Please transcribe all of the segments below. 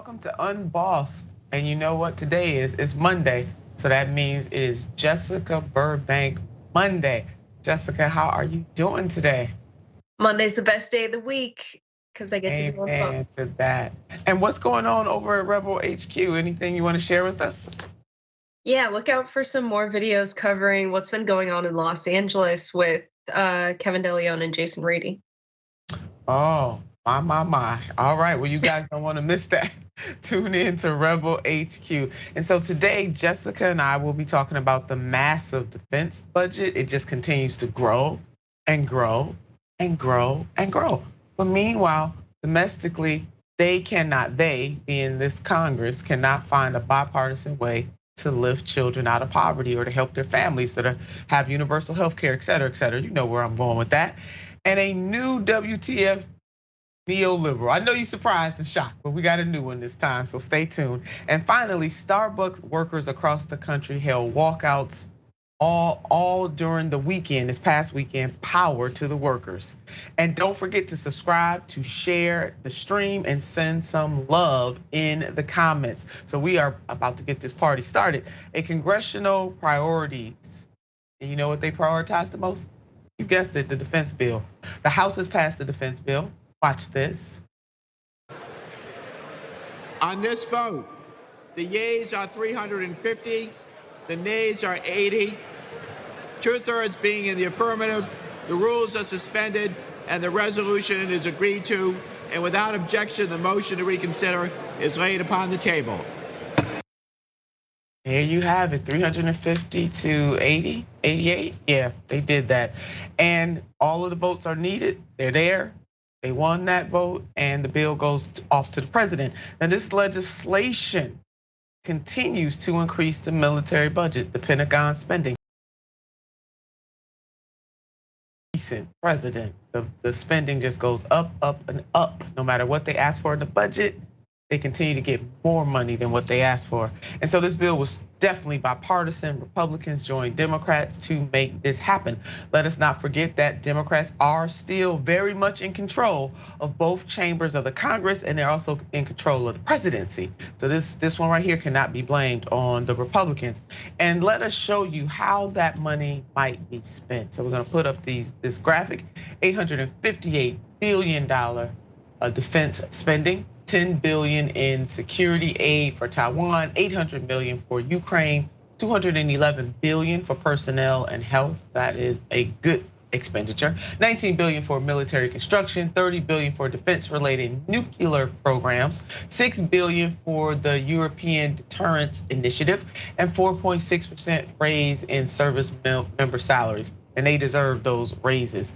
welcome to Unbossed. And you know what today is? It's Monday. So that means it is Jessica Burbank Monday. Jessica, how are you doing today? Monday's the best day of the week because I get to do Amen to that. And what's going on over at Rebel HQ? Anything you want to share with us? Yeah, look out for some more videos covering what's been going on in Los Angeles with Kevin DeLeon and Jason Reedy. Oh, my. All right, well, you guys don't want to miss that. Tune in to Rebel HQ. And so today, Jessica and I will be talking about the massive defense budget. It just continues to grow and grow and grow and grow. But meanwhile, domestically, they being this Congress, cannot find a bipartisan way to lift children out of poverty or to help their families that have universal health care, et cetera, et cetera. You know where I'm going with that. And a new WTF neoliberal. I know you're surprised and shocked, but we got a new one this time, so stay tuned. And finally, Starbucks workers across the country held walkouts all during the weekend, this past weekend, power to the workers. And don't forget to subscribe, to share the stream, and send some love in the comments. So we are about to get this party started. A congressional priorities. And you know what they prioritize the most? You guessed it, the defense bill. The House has passed the defense bill. Watch this. On this vote, the yeas are 350, the nays are 80. 2/3 being in the affirmative, the rules are suspended and the resolution is agreed to. And without objection, the motion to reconsider is laid upon the table. There you have it, 350 to 80, 88. Yeah, they did that. And all of the votes are needed. They're there. They won that vote and the bill goes off to the president. Now this legislation continues to increase the military budget, the Pentagon spending. Recent president, the spending just goes up, and up. No matter what they ask for in the budget, they continue to get more money than what they asked for. And so this bill was definitely bipartisan. Republicans joined Democrats to make this happen. Let us not forget that Democrats are still very much in control of both chambers of the Congress, and they're also in control of the presidency. So this one right here cannot be blamed on the Republicans. And let us show you how that money might be spent. So we're gonna put up this graphic, $858 billion defense spending. 10 billion in security aid for Taiwan, 800 million for Ukraine, 211 billion for personnel and health. That is a good expenditure. 19 billion for military construction, 30 billion for defense-related nuclear programs, 6 billion for the European Deterrence Initiative, and 4.6% raise in service member salaries. And they deserve those raises.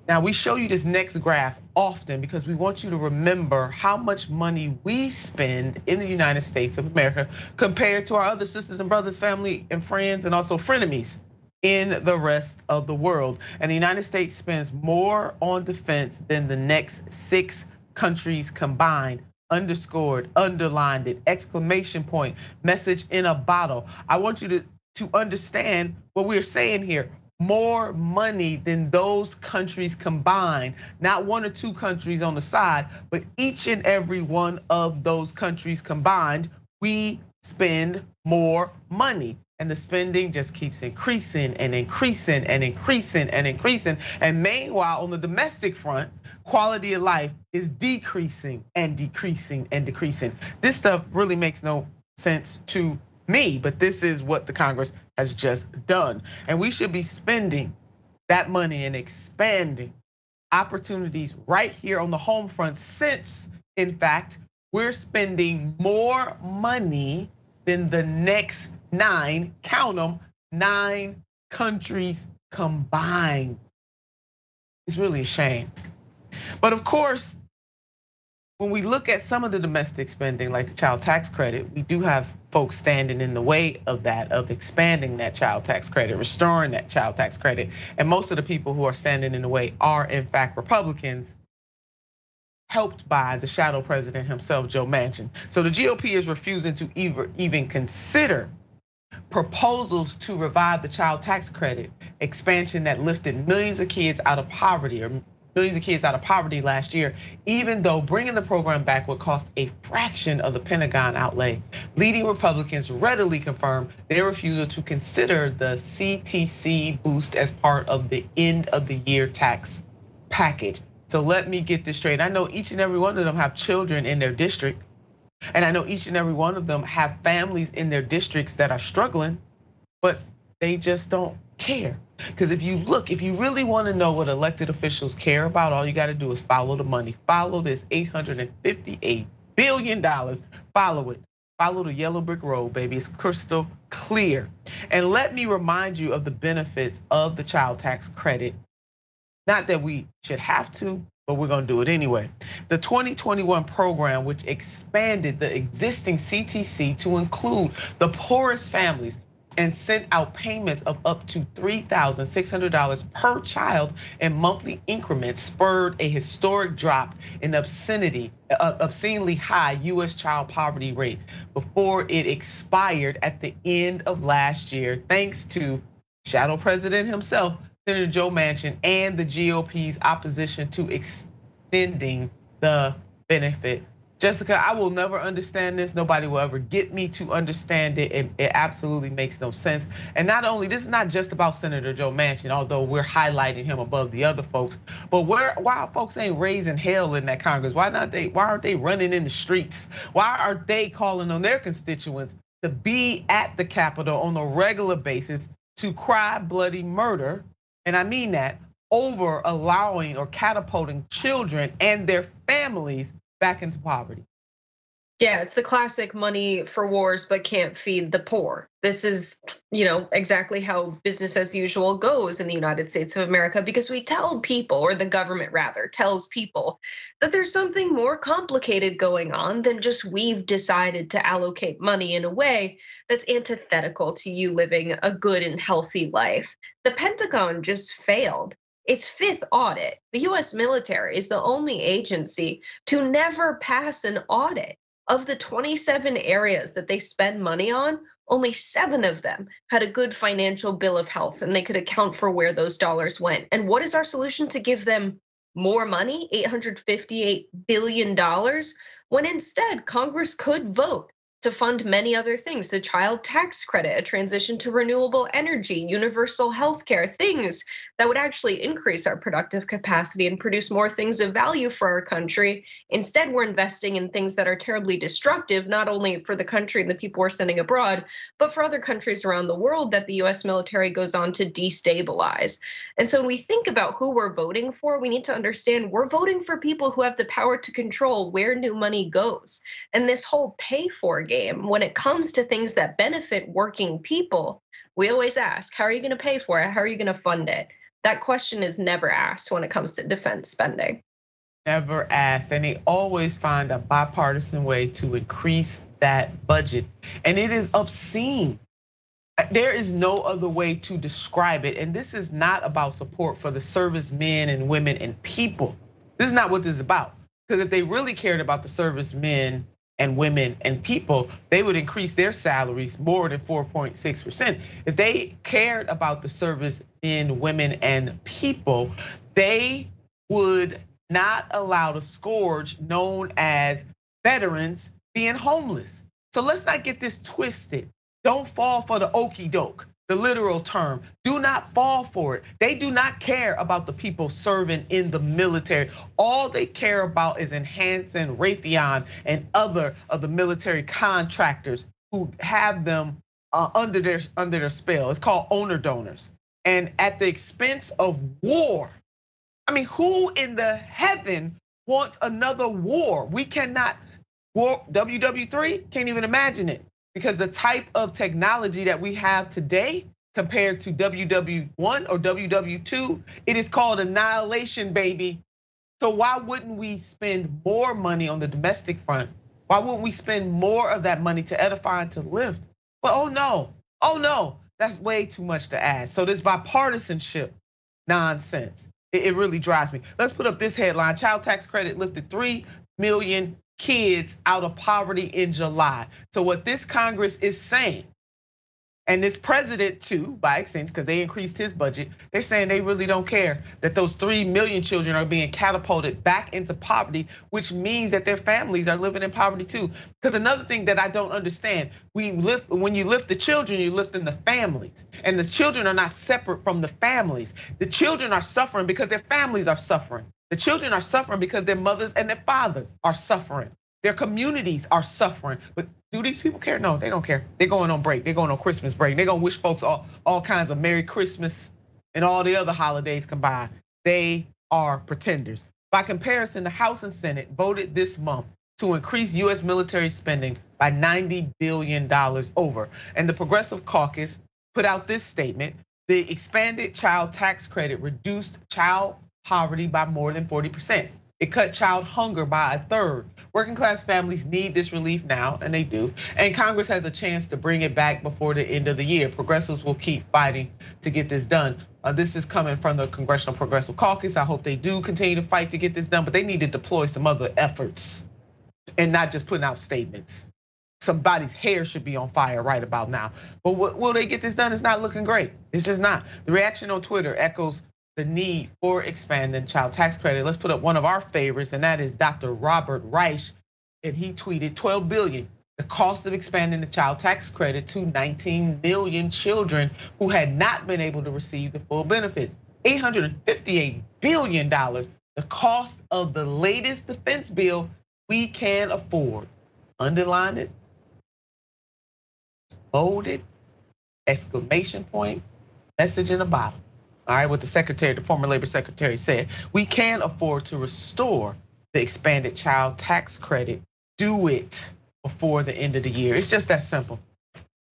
Now we show you this next graph often because we want you to remember how much money we spend in the United States of America compared to our other sisters and brothers, family and friends, and also frenemies in the rest of the world. And the United States spends more on defense than the next 6 countries combined. Underscored, underlined it, exclamation point, message in a bottle. I want you to understand what we're saying here. More money than those countries combined, not 1 or 2 countries on the side, but each and every one of those countries combined, we spend more money. And the spending just keeps increasing and increasing and increasing and increasing. And meanwhile, on the domestic front, quality of life is decreasing and decreasing and decreasing. This stuff really makes no sense to me, but this is what the Congress has just done. And we should be spending that money and expanding opportunities right here on the home front, since in fact, we're spending more money than the next 9, count them, 9 countries combined. It's really a shame. But of course, when we look at some of the domestic spending, like the child tax credit, we do have folks standing in the way of that, of expanding that child tax credit, restoring that child tax credit. And most of the people who are standing in the way are in fact Republicans, helped by the shadow president himself, Joe Manchin. So the GOP is refusing to even consider proposals to revive the child tax credit expansion that lifted millions of kids out of poverty, or millions of kids out of poverty last year, even though bringing the program back would cost a fraction of the Pentagon outlay. Leading Republicans readily confirmed their refusal to consider the CTC boost as part of the end of the year tax package. So let me get this straight. I know each and every one of them have children in their district, and I know each and every one of them have families in their districts that are struggling, but they just don't care. Because if you really want to know what elected officials care about, all you got to do is follow the money. Follow this $858 billion. Follow it. Follow the yellow brick road, baby. It's crystal clear. And let me remind you of the benefits of the child tax credit. Not that we should have to, but we're gonna do it anyway. The 2021 program, which expanded the existing CTC to include the poorest families and sent out payments of up to $3,600 per child in monthly increments, spurred a historic drop in obscenely high US child poverty rate before it expired at the end of last year, thanks to shadow president himself, Senator Joe Manchin, and the GOP's opposition to extending the benefit. Jessica, I will never understand this. Nobody will ever get me to understand it. It absolutely makes no sense. And not only, this is not just about Senator Joe Manchin, although we're highlighting him above the other folks, but why folks ain't raising hell in that Congress? Why aren't they running in the streets? Why aren't they calling on their constituents to be at the Capitol on a regular basis to cry bloody murder? And I mean that, over allowing or catapulting children and their families back into poverty. Yeah, it's the classic money for wars but can't feed the poor. This is, exactly how business as usual goes in the United States of America, because we tell people, or the government rather, tells people that there's something more complicated going on than just we've decided to allocate money in a way that's antithetical to you living a good and healthy life. The Pentagon just failed its fifth audit. The US military is the only agency to never pass an audit. Of the 27 areas that they spend money on, only 7 of them had a good financial bill of health and they could account for where those dollars went. And what is our solution to give them more money, $858 billion, when instead Congress could vote to fund many other things, the child tax credit, a transition to renewable energy, universal health care, things that would actually increase our productive capacity and produce more things of value for our country. Instead, we're investing in things that are terribly destructive, not only for the country and the people we're sending abroad, but for other countries around the world that the US military goes on to destabilize. And so when we think about who we're voting for, we need to understand we're voting for people who have the power to control where new money goes. And this whole pay for game, when it comes to things that benefit working people, we always ask, how are you gonna pay for it? How are you gonna fund it? That question is never asked when it comes to defense spending. Never asked, and they always find a bipartisan way to increase that budget. And it is obscene. There is no other way to describe it. And this is not about support for the servicemen and women and people. This is not what this is about. Because if they really cared about the servicemen and women and people, they would increase their salaries more than 4.6%. If they cared about the servicemen, women, and people, they would not allow the scourge known as veterans being homeless. So let's not get this twisted. Don't fall for the okie doke, the literal term. Do not fall for it. They do not care about the people serving in the military. All they care about is enhancing Raytheon and other of the military contractors who have them under their spell. It's called owner donors. And at the expense of war. I mean, who in the heaven wants another war? We cannot, war WW3, can't even imagine it. Because the type of technology that we have today compared to WW1 or WW2, it is called annihilation, baby. So why wouldn't we spend more money on the domestic front? Why wouldn't we spend more of that money to edify and to lift? But oh no, that's way too much to ask. So this bipartisanship nonsense, it really drives me. Let's put up this headline: child tax credit lifted 3 million kids out of poverty in July. So what this Congress is saying And this president too, by extension, because they increased his budget, they're saying they really don't care that those 3 million children are being catapulted back into poverty, which means that their families are living in poverty too. Because another thing that I don't understand, when you lift the children, you lift in the families. And the children are not separate from the families. The children are suffering because their families are suffering. The children are suffering because their mothers and their fathers are suffering. Their communities are suffering. But do these people care? No, they don't care. They're going on break. They're going on Christmas break. They're gonna wish folks all kinds of Merry Christmas and all the other holidays combined. They are pretenders. By comparison, the House and Senate voted this month to increase US military spending by $90 billion over. And the Progressive Caucus put out this statement: the expanded child tax credit reduced child poverty by more than 40%. It cut child hunger by 1/3. Working class families need this relief now, and they do. And Congress has a chance to bring it back before the end of the year. Progressives will keep fighting to get this done. This is coming from the Congressional Progressive Caucus. I hope they do continue to fight to get this done, but they need to deploy some other efforts and not just putting out statements. Somebody's hair should be on fire right about now. But will they get this done? It's not looking great. It's just not. The reaction on Twitter echoes the need for expanding child tax credit. Let's put up one of our favorites, and that is Dr. Robert Reich, and he tweeted 12 billion, the cost of expanding the child tax credit to 19 million children who had not been able to receive the full benefits. $858 billion, the cost of the latest defense bill we can afford. Underline it, bold it, exclamation point, message in a bottle. All right, what the former labor secretary said: we can afford to restore the expanded child tax credit. Do it before the end of the year. It's just that simple.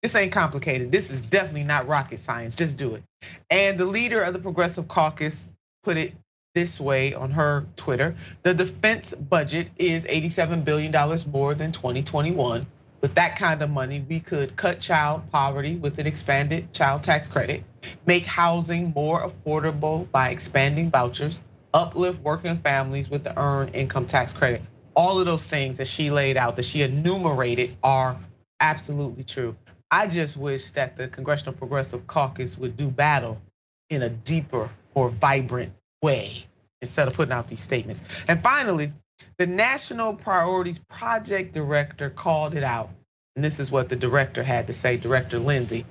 This ain't complicated. This is definitely not rocket science. Just do it. And the leader of the Progressive Caucus put it this way on her Twitter: the defense budget is $87 billion more than 2021. With that kind of money, we could cut child poverty with an expanded child tax credit, make housing more affordable by expanding vouchers, uplift working families with the earned income tax credit. All of those things that she laid out, that she enumerated, are absolutely true. I just wish that the Congressional Progressive Caucus would do battle in a deeper, more vibrant way instead of putting out these statements. And finally, the National Priorities Project director called it out. And this is what the director had to say, Director Lindsay.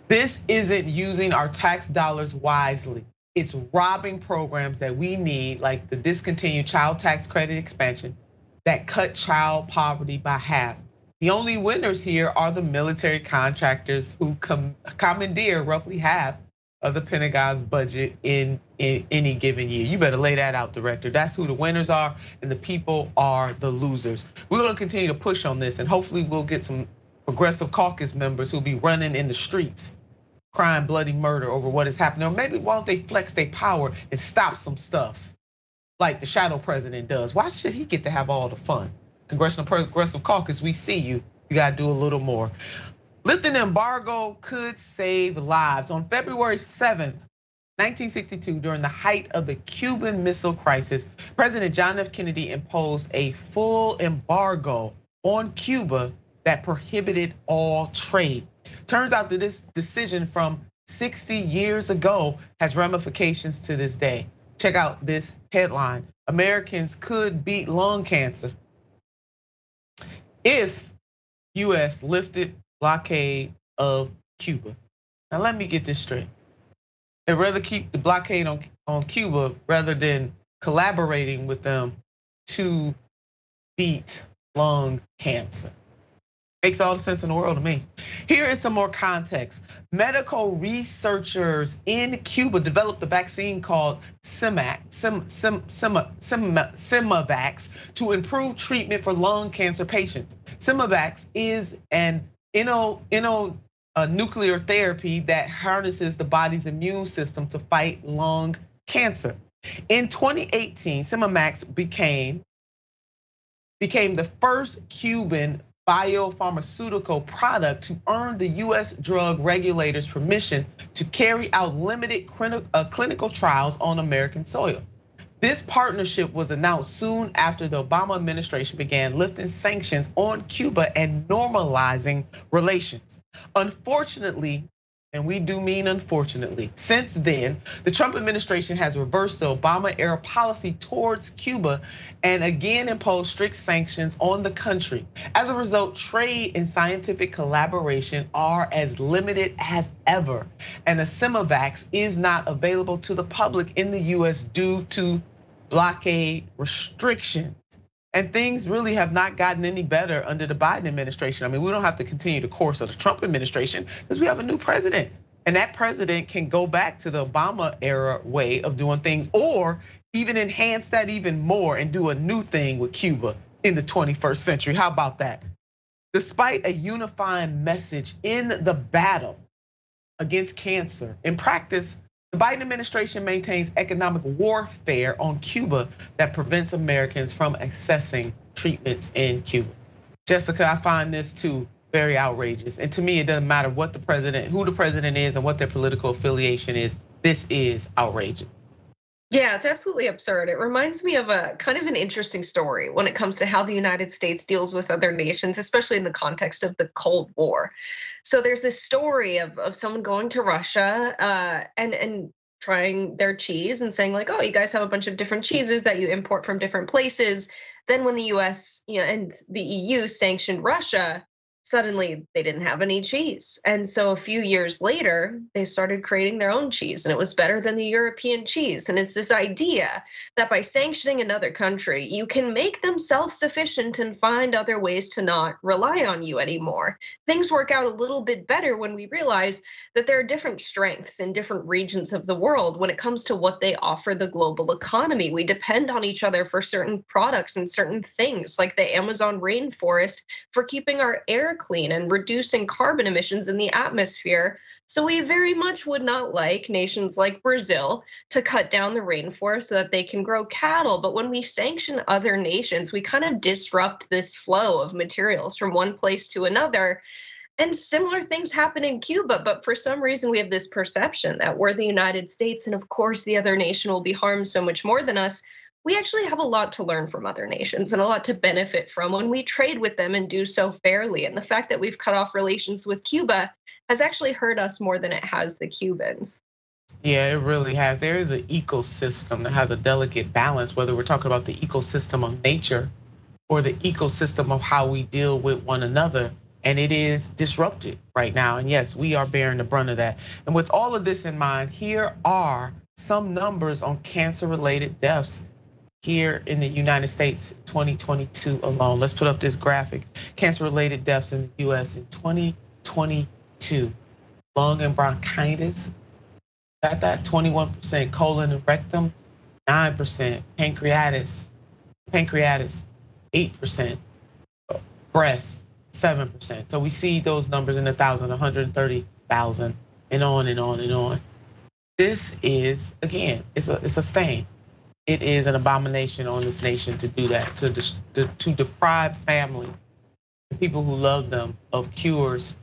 This isn't using our tax dollars wisely. It's robbing programs that we need, like the discontinued child tax credit expansion that cut child poverty by half. The only winners here are the military contractors who commandeer roughly half of the Pentagon's budget in any given year. You better lay that out, Director. That's who the winners are, and the people are the losers. We're gonna continue to push on this, and hopefully we'll get some Progressive Caucus members who'll be running in the streets, crying bloody murder over what is happening. Or maybe why don't they flex their power and stop some stuff like the shadow president does? Why should he get to have all the fun? Congressional Progressive Caucus, we see you. You gotta do a little more. Lifting embargo could save lives. On February 7th, 1962, during the height of the Cuban Missile Crisis, President John F. Kennedy imposed a full embargo on Cuba that prohibited all trade. Turns out that this decision from 60 years ago has ramifications to this day. Check out this headline: Americans could beat lung cancer if US lifted blockade of Cuba. Now let me get this straight. They'd rather keep the blockade on Cuba rather than collaborating with them to beat lung cancer. Makes all the sense in the world to me. Here is some more context. Medical researchers in Cuba developed a vaccine called Simovax to improve treatment for lung cancer patients. Simovax is an nuclear therapy that harnesses the body's immune system to fight lung cancer. In 2018, Simovax became the first Cuban biopharmaceutical product to earn the US drug regulators permission to carry out limited clinical trials on American soil. This partnership was announced soon after the Obama administration began lifting sanctions on Cuba and normalizing relations. Unfortunately, and we do mean unfortunately, since then, the Trump administration has reversed the Obama-era policy towards Cuba and again imposed strict sanctions on the country. As a result, trade and scientific collaboration are as limited as ever, and a Simovax is not available to the public in the US due to blockade restrictions. And things really have not gotten any better under the Biden administration. I mean, we don't have to continue the course of the Trump administration because we have a new president. And that president can go back to the Obama era way of doing things, or even enhance that even more and do a new thing with Cuba in the 21st century. How about that? Despite a unifying message in the battle against cancer, in practice, the Biden administration maintains economic warfare on Cuba that prevents Americans from accessing treatments in Cuba. Jessica, I find this too very outrageous. And to me, it doesn't matter what the president, who the president is and what their political affiliation is. This is outrageous. Yeah, it's absolutely absurd. It reminds me of a kind of an interesting story when it comes to how the United States deals with other nations, especially in the context of the Cold War. So there's this story of someone going to Russia and trying their cheese and saying like, oh, you guys have a bunch of different cheeses that you import from different places. Then when the US, and the EU sanctioned Russia, suddenly they didn't have any cheese. And so a few years later, they started creating their own cheese and it was better than the European cheese. And it's this idea that by sanctioning another country, you can make them self-sufficient and find other ways to not rely on you anymore. Things work out a little bit better when we realize that there are different strengths in different regions of the world when it comes to what they offer the global economy. We depend on each other for certain products and certain things, like the Amazon rainforest for keeping our air clean and reducing carbon emissions in the atmosphere. So we very much would not like nations like Brazil to cut down the rainforest so that they can grow cattle. But when we sanction other nations, we kind of disrupt this flow of materials from one place to another. And similar things happen in Cuba, but for some reason we have this perception that we're the United States and of course the other nation will be harmed so much more than us. We actually have a lot to learn from other nations and a lot to benefit from when we trade with them and do so fairly. And the fact that we've cut off relations with Cuba has actually hurt us more than it has the Cubans. Yeah, it really has. There is an ecosystem that has a delicate balance, whether we're talking about the ecosystem of nature or the ecosystem of how we deal with one another. And it is disrupted right now. And yes, we are bearing the brunt of that. And with all of this in mind, here are some numbers on cancer-related deaths here in the United States, 2022 alone. Let's put up this graphic. Cancer-related deaths in the US in 2022. Lung and bronchitis, got that? 21%. Colon and rectum, 9%. Pancreatitis, 8%. Breast, 7%. So we see those numbers in the 130,000, and on and on and on. This is, again, it's a stain. It is an abomination on this nation to do that, to deprive families and people who love them of cures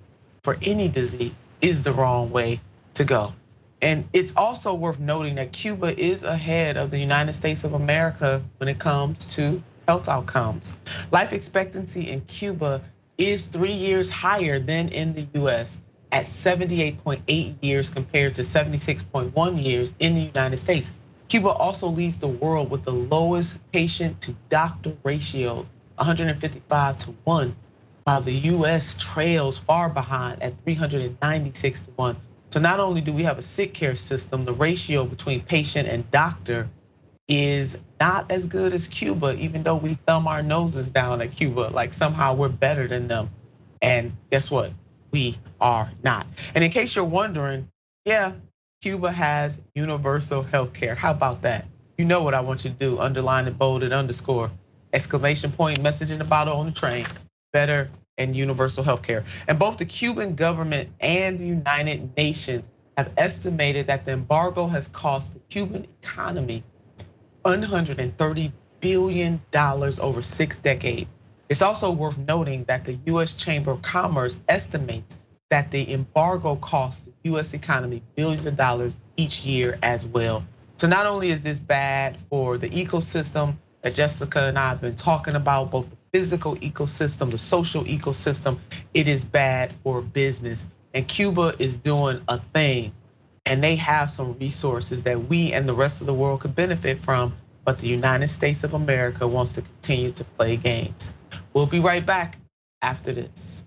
for any disease is the wrong way to go. And it's also worth noting that Cuba is ahead of the United States of America when it comes to health outcomes. Life expectancy in Cuba is 3 years higher than in the US at 78.8 years compared to 76.1 years in the United States. Cuba also leads the world with the lowest patient to doctor ratios, 155-1, while the US trails far behind at 396-1. So not only do we have a sick care system, the ratio between patient and doctor is not as good as Cuba, even though we thumb our noses down at Cuba, like somehow we're better than them. And guess what? We are not. And in case you're wondering, yeah, Cuba has universal health care. How about that? You know what I want you to do, underline it, bold it, underscore, exclamation point, message in the bottle on the train, better and universal health care. And both the Cuban government and the United Nations have estimated that the embargo has cost the Cuban economy $130 billion over 6 decades. It's also worth noting that the US Chamber of Commerce estimates that the embargo costs the US economy billions of dollars each year as well. So not only is this bad for the ecosystem that Jessica and I have been talking about, both the physical ecosystem, the social ecosystem, it is bad for business. And Cuba is doing a thing, and they have some resources that we and the rest of the world could benefit from, but the United States of America wants to continue to play games. We'll be right back after this.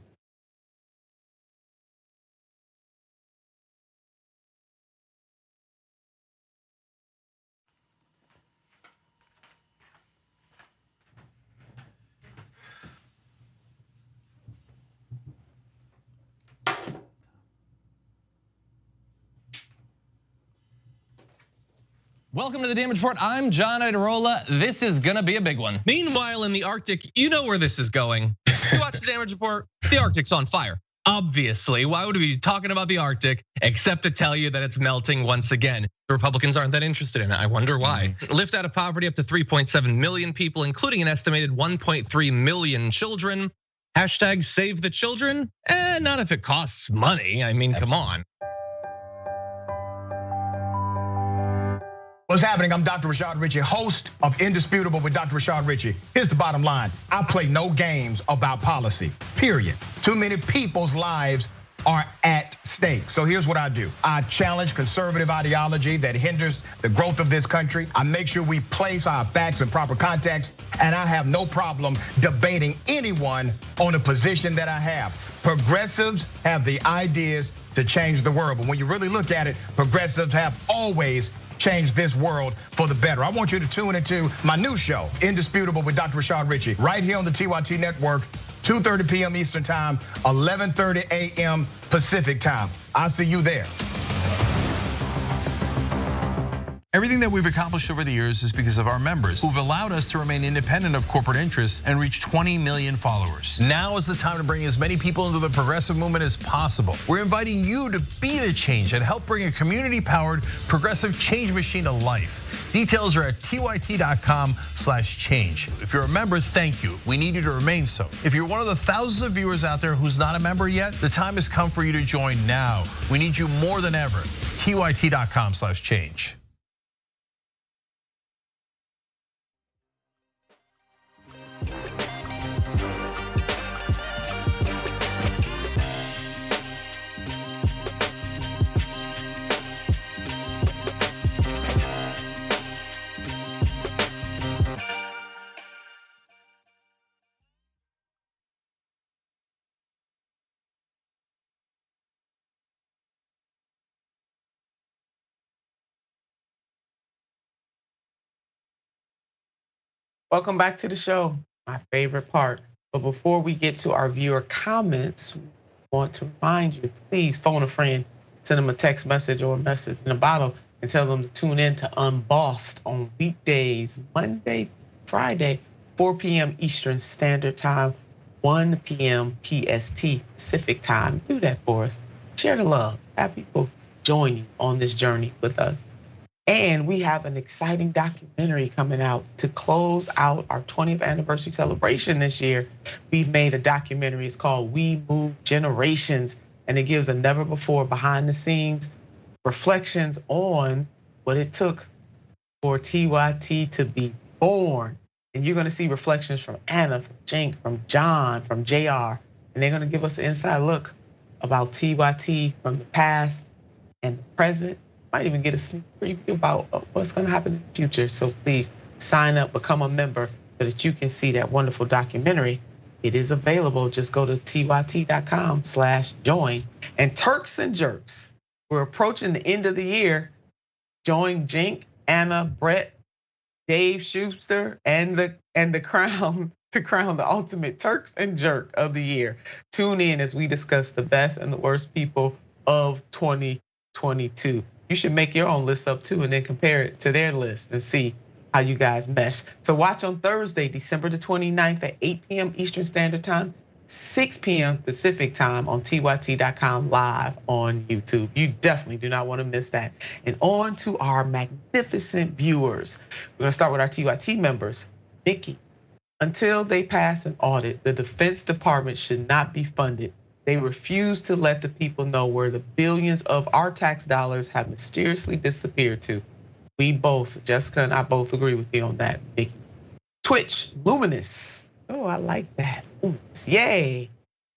Welcome to the Damage Report. I'm John Idarola. This is gonna be a big one. Meanwhile, in the Arctic, you know where this is going. You watch the Damage Report, the Arctic's on fire. Obviously, why would we be talking about the Arctic except to tell you that it's melting once again? The Republicans aren't that interested in it. I wonder why. Lift out of poverty up to 3.7 million people, including an estimated 1.3 million children. Hashtag save the children? Not if it costs money. I mean, come on. What's happening? I'm Dr. Rashad Richey, host of Indisputable with Dr. Rashad Richey. Here's the bottom line. I play no games about policy, period. Too many people's lives are at stake. So here's what I do. I challenge conservative ideology that hinders the growth of this country. I make sure we place our facts in proper context, and I have no problem debating anyone on a position that I have. Progressives have the ideas to change the world, but when you really look at it, progressives have always change this world for the better. I want you to tune into my new show, Indisputable with Dr. Rashad Richey, right here on the TYT network, 2:30 p.m. Eastern time, 11:30 a.m. Pacific time. I'll see you there. Everything that we've accomplished over the years is because of our members who've allowed us to remain independent of corporate interests and reach 20 million followers. Now is the time to bring as many people into the progressive movement as possible. We're inviting you to be the change and help bring a community-powered progressive change machine to life. Details are at tyt.com/change. If you're a member, thank you. We need you to remain so. If you're one of the thousands of viewers out there who's not a member yet, the time has come for you to join now. We need you more than ever. tyt.com/change. Welcome back to the show, my favorite part. But before we get to our viewer comments, we want to remind you, please phone a friend, send them a text message or a message in a bottle, and tell them to tune in to Unbossed on weekdays, Monday, Friday, 4 p.m. Eastern Standard Time, 1 p.m. PST Pacific Time. Do that for us. Share the love. Have people join you on this journey with us. And we have an exciting documentary coming out to close out our 20th anniversary celebration this year. We've made a documentary, it's called We Move Generations, and it gives a never before behind the scenes reflections on what it took for TYT to be born. And you're gonna see reflections from Anna, from Jink, from John, from JR, and they're gonna give us an inside look about TYT from the past and the present. Might even get a sneak preview about what's gonna happen in the future. So please sign up, become a member so that you can see that wonderful documentary. It is available, just go to tyt.com/join. And Turks and Jerks, we're approaching the end of the year. Join Jink, Anna, Brett, Dave Schuster, and the crown to crown the ultimate Turks and Jerk of the year. Tune in as we discuss the best and the worst people of 2022. You should make your own list up too and then compare it to their list and see how you guys mesh. So watch on Thursday, December the 29th at 8 p.m. Eastern Standard Time, 6 p.m. Pacific Time on tyt.com live on YouTube. You definitely do not want to miss that. And on to our magnificent viewers. We're gonna start with our TYT members. Nikki, until they pass an audit, the Defense Department should not be funded. They refuse to let the people know where the billions of our tax dollars have mysteriously disappeared to. We both, Jessica and I both agree with you on that, Vicky. Twitch, Luminous. Oh, I like that. Luminous. Yay.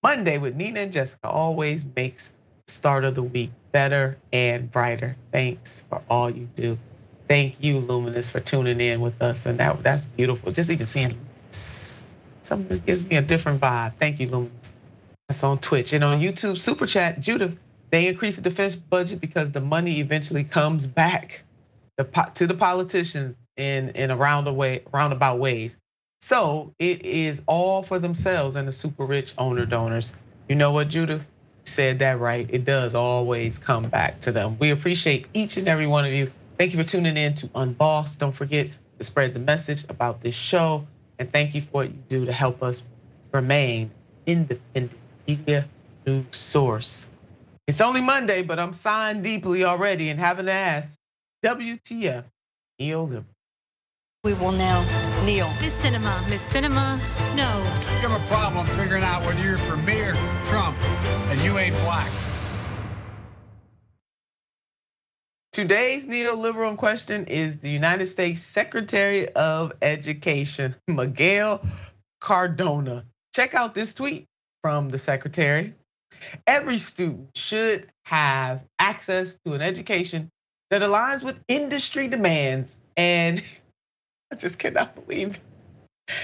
Monday with Nina and Jessica always makes the start of the week better and brighter. Thanks for all you do. Thank you, Luminous, for tuning in with us. And that's beautiful. Just even seeing Luminous, something that gives me a different vibe. Thank you, Luminous. That's on Twitch. And on YouTube, Super Chat, Judith, they increase the defense budget because the money eventually comes back to the politicians in a roundabout ways. So it is all for themselves and the super rich owner donors. You know what, Judith? You said that right. It does always come back to them. We appreciate each and every one of you. Thank you for tuning in to Unbossed. Don't forget to spread the message about this show. And thank you for what you do to help us remain independent media news source. It's only Monday, but I'm sighing deeply already and having to ask, WTF, neoliberal? We will now kneel. Miss Cinema, no. You have a problem figuring out whether you're for me or Trump, and you ain't black. Today's neoliberal in question is the United States Secretary of Education, Miguel Cardona. Check out this tweet from the secretary. Every student should have access to an education that aligns with industry demands, and I just cannot believe it.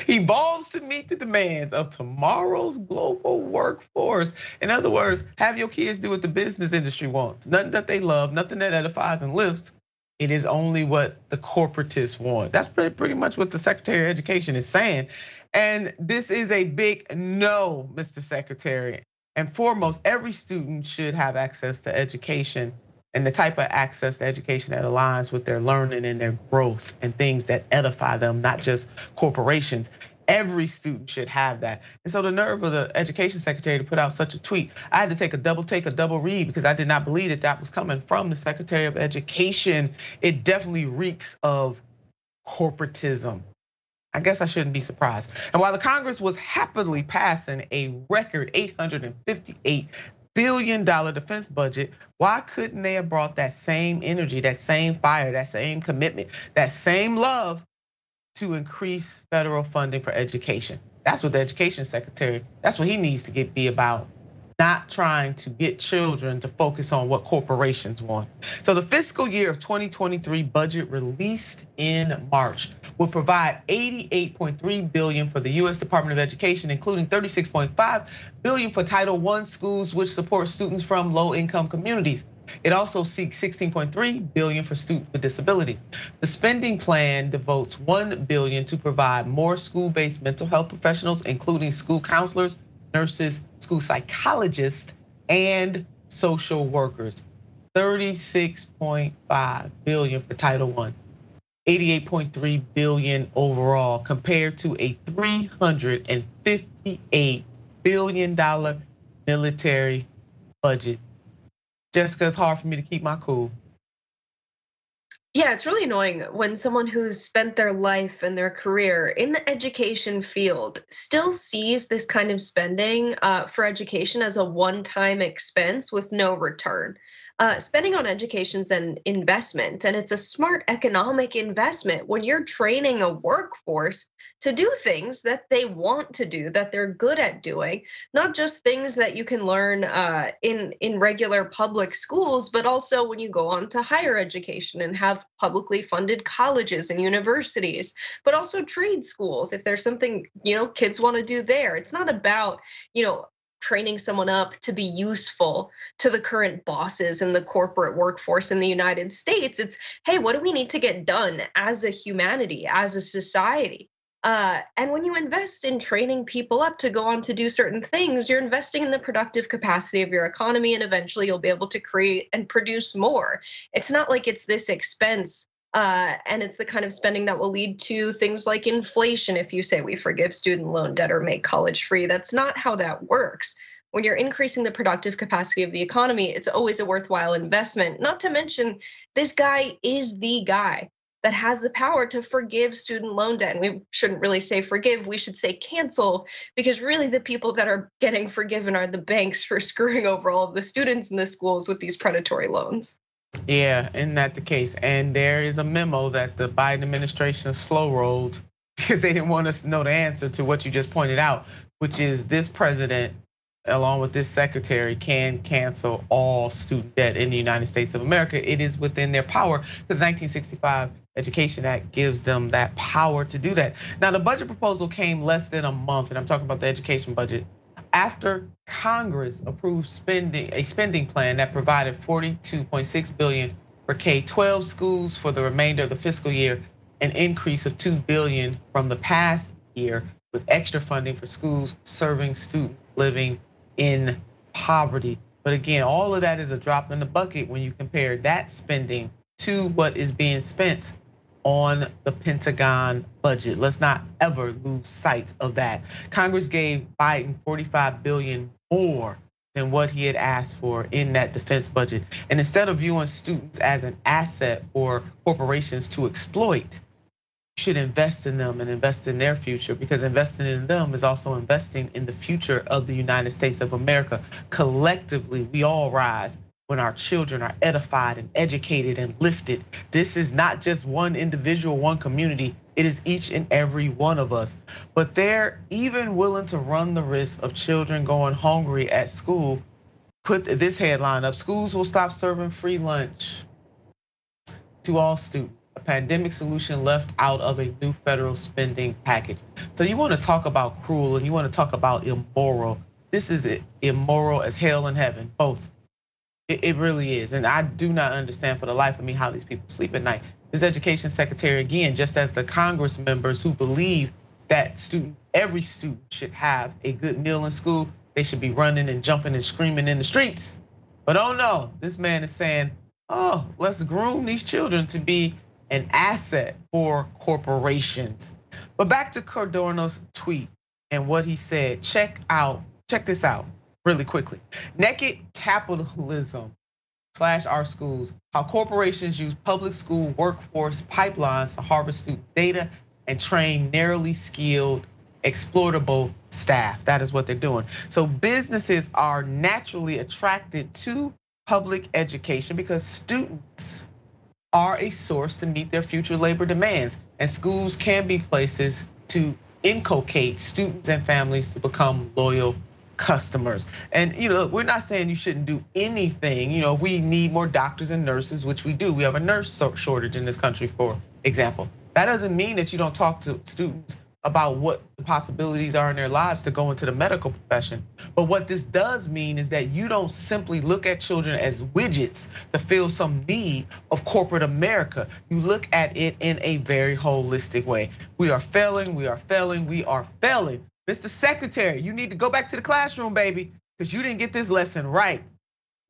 Evolves to meet the demands of tomorrow's global workforce. In other words, have your kids do what the business industry wants. Nothing that they love, nothing that edifies and lifts. It is only what the corporatists want. That's pretty much what the Secretary of Education is saying. And this is a big no, Mr. Secretary. And foremost, every student should have access to education, and the type of access to education that aligns with their learning and their growth and things that edify them, not just corporations. Every student should have that. And so the nerve of the education secretary to put out such a tweet, I had to take a double read because I did not believe that was coming from the Secretary of Education. It definitely reeks of corporatism. I guess I shouldn't be surprised. And while the Congress was happily passing a record $858 billion defense budget, why couldn't they have brought that same energy, that same fire, that same commitment, that same love to increase federal funding for education? That's what the education secretary, that's what he needs to be about. Not trying to get children to focus on what corporations want. So the fiscal year of 2023 budget released in March will provide $88.3 billion for the US Department of Education, including $36.5 billion for Title I schools, which support students from low-income communities. It also seeks $16.3 billion for students with disabilities. The spending plan devotes $1 billion to provide more school-based mental health professionals, including school counselors, nurses, school psychologists, and social workers. $36.5 billion for Title I, $88.3 billion overall, compared to a $358 billion military budget. Jessica, it's hard for me to keep my cool. Yeah, it's really annoying when someone who's spent their life and their career in the education field still sees this kind of spending for education as a one-time expense with no return. Spending on education's an investment, and it's a smart economic investment when you're training a workforce to do things that they want to do, that they're good at doing, not just things that you can learn in regular public schools, but also when you go on to higher education and have publicly funded colleges and universities, but also trade schools if there's something kids want to do there. It's not about training someone up to be useful to the current bosses in the corporate workforce in the United States. It's, hey, what do we need to get done as a humanity, as a society? And when you invest in training people up to go on to do certain things, you're investing in the productive capacity of your economy, and eventually you'll be able to create and produce more. It's not like it's this expense. And it's the kind of spending that will lead to things like inflation if you say we forgive student loan debt or make college free. That's not how that works. When you're increasing the productive capacity of the economy, it's always a worthwhile investment. Not to mention, this guy is the guy that has the power to forgive student loan debt. And we shouldn't really say forgive, we should say cancel, because really the people that are getting forgiven are the banks for screwing over all of the students in the schools with these predatory loans. Yeah, isn't that the case? And there is a memo that the Biden administration slow rolled because they didn't want us to know the answer to what you just pointed out, which is this president, along with this secretary, can cancel all student debt in the United States of America. It is within their power because 1965 Education Act gives them that power to do that. Now, the budget proposal came less than a month, and I'm talking about the education budget, after Congress approved a spending plan that provided $42.6 billion for K-12 schools for the remainder of the fiscal year, an increase of $2 billion from the past year, with extra funding for schools serving students living in poverty. But again, all of that is a drop in the bucket when you compare that spending to what is being spent on the Pentagon budget. Let's not ever lose sight of that. Congress gave Biden $45 billion more than what he had asked for in that defense budget. And instead of viewing students as an asset for corporations to exploit, you should invest in them and invest in their future, because investing in them is also investing in the future of the United States of America. Collectively, we all rise when our children are edified and educated and lifted. This is not just one individual, one community, it is each and every one of us. But they're even willing to run the risk of children going hungry at school. Put this headline up: schools will stop serving free lunch to all students. A pandemic solution left out of a new federal spending package. So you want to talk about cruel and you want to talk about immoral. This is immoral as hell and heaven, both. It really is. And I do not understand for the life of me how these people sleep at night. This education secretary, again, just as the Congress members who believe that every student should have a good meal in school, they should be running and jumping and screaming in the streets. But oh no, this man is saying, oh, let's groom these children to be an asset for corporations. But back to Cardano's tweet and what he said. Check this out really quickly. Naked capitalism / our schools, how corporations use public school workforce pipelines to harvest student data and train narrowly skilled, exploitable staff. That is what they're doing. So businesses are naturally attracted to public education because students are a source to meet their future labor demands. And schools can be places to inculcate students and families to become loyal customers. And we're not saying you shouldn't do anything. If we need more doctors and nurses, which we do. We have a nurse shortage in this country, for example. That doesn't mean that you don't talk to students about what the possibilities are in their lives to go into the medical profession. But what this does mean is that you don't simply look at children as widgets to fill some need of corporate America. You look at it in a very holistic way. We are failing, we are failing, we are failing. Mr. Secretary, you need to go back to the classroom, baby, because you didn't get this lesson right.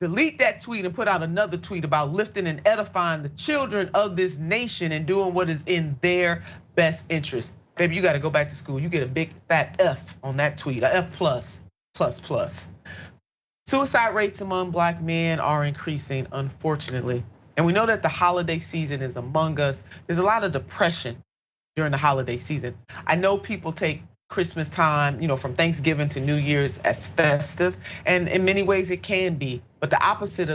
Delete that tweet and put out another tweet about lifting and edifying the children of this nation and doing what is in their best interest. Baby, you got to go back to school. You get a big fat F on that tweet, a F+++. Suicide rates among Black men are increasing, unfortunately. And we know that the holiday season is among us. There's a lot of depression during the holiday season. I know people take Christmas time, from Thanksgiving to New Year's as festive, and in many ways it can be. But the opposite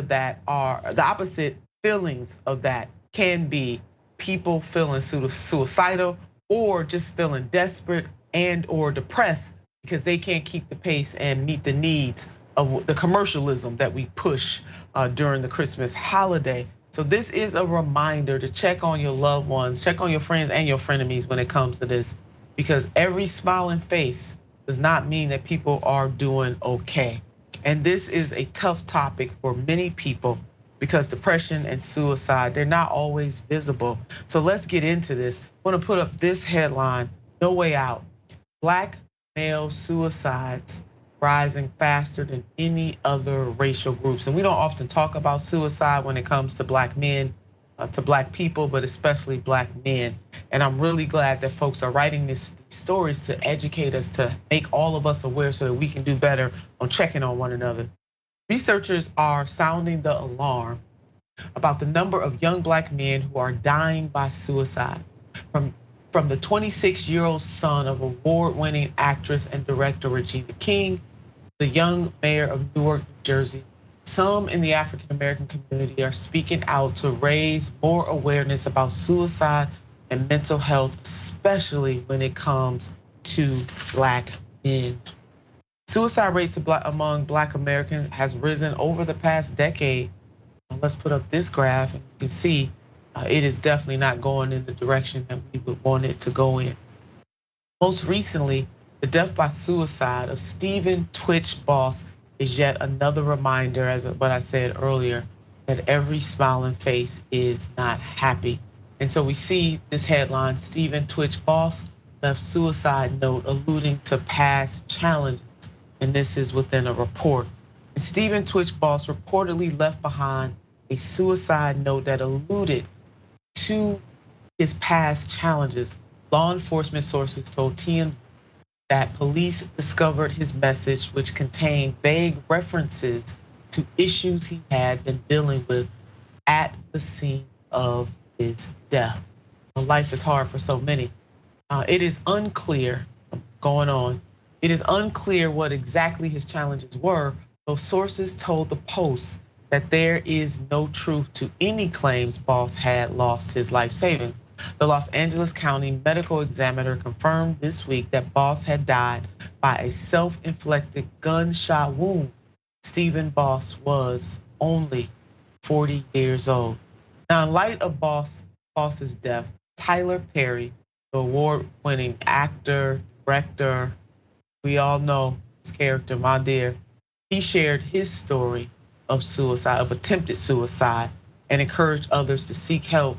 feelings of that can be people feeling suicidal or just feeling desperate and or depressed because they can't keep the pace and meet the needs of the commercialism that we push during the Christmas holiday. So this is a reminder to check on your loved ones, check on your friends and your frenemies when it comes to this. Because every smiling face does not mean that people are doing okay. And this is a tough topic for many people because depression and suicide, they're not always visible. So let's get into this. I want to put up this headline: no way out. Black male suicides rising faster than any other racial groups. And we don't often talk about suicide when it comes to Black men, to Black people, but especially Black men. And I'm really glad that folks are writing these stories to educate us, to make all of us aware so that we can do better on checking on one another. Researchers are sounding the alarm about the number of young Black men who are dying by suicide. From the 26-year-old son of award-winning actress and director Regina King, the young mayor of Newark, New Jersey, some in the African American community are speaking out to raise more awareness about suicide and mental health, especially when it comes to Black men. Suicide rates among Black Americans has risen over the past decade. Let's put up this graph, and you can see it is definitely not going in the direction that we would want it to go in. Most recently, the death by suicide of Stephen Twitch Boss is yet another reminder, as what I said earlier, that every smiling face is not happy. And so we see this headline, Stephen Twitch Boss left suicide note alluding to past challenges. And this is within a report. And Stephen Twitch Boss reportedly left behind a suicide note that alluded to his past challenges. Law enforcement sources told TMZ that police discovered his message, which contained vague references to issues he had been dealing with at the scene of his death. Well, life is hard for so many. It is unclear, going on, it is unclear what exactly his challenges were, though sources told the Post that there is no truth to any claims Boss had lost his life savings. The Los Angeles County medical examiner confirmed this week that Boss had died by a self-inflicted gunshot wound. Stephen Boss was only 40 years old. Now, in light of Boss's death, Tyler Perry, the award-winning actor, director, we all know his character, my dear, he shared his story of suicide, of attempted suicide, and encouraged others to seek help